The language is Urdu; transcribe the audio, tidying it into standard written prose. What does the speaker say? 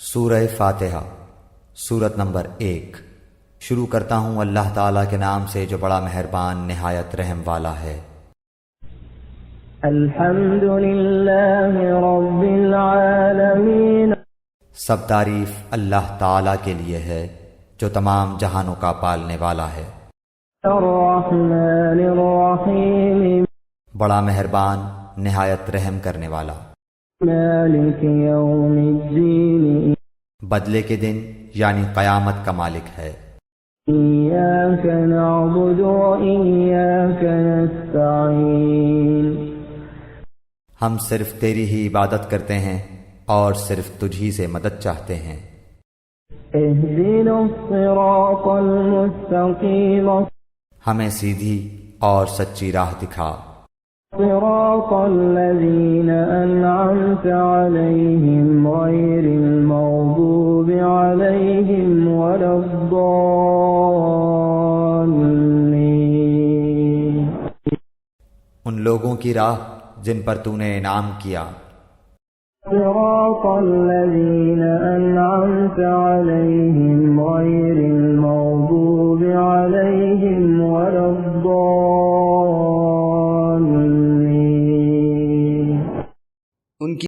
سورہ فاتحہ، سورت نمبر 1۔ شروع کرتا ہوں اللہ تعالیٰ کے نام سے جو بڑا مہربان نہایت رحم والا ہے۔ الحمد للہ رب العالمین، سب تعریف اللہ تعالیٰ کے لیے ہے جو تمام جہانوں کا پالنے والا ہے۔ الرحمن الرحیم، بڑا مہربان نہایت رحم کرنے والا۔ مالک یوم الدین، بدلے کے دن یعنی قیامت کا مالک ہے۔ ایاک نعبد و ایاک نستعین، ہم صرف تیری ہی عبادت کرتے ہیں اور صرف تجھی سے مدد چاہتے ہیں۔ اہدنا الصراط المستقیم، ہمیں سیدھی اور سچی راہ دکھا۔ صراط الذین انعمت علیہم غیر المغضوب علیہم ولا الضالین، ان لوگوں کی راہ جن پر تو نے انعام کیا۔ صراط الذین انعمت علیہم غیر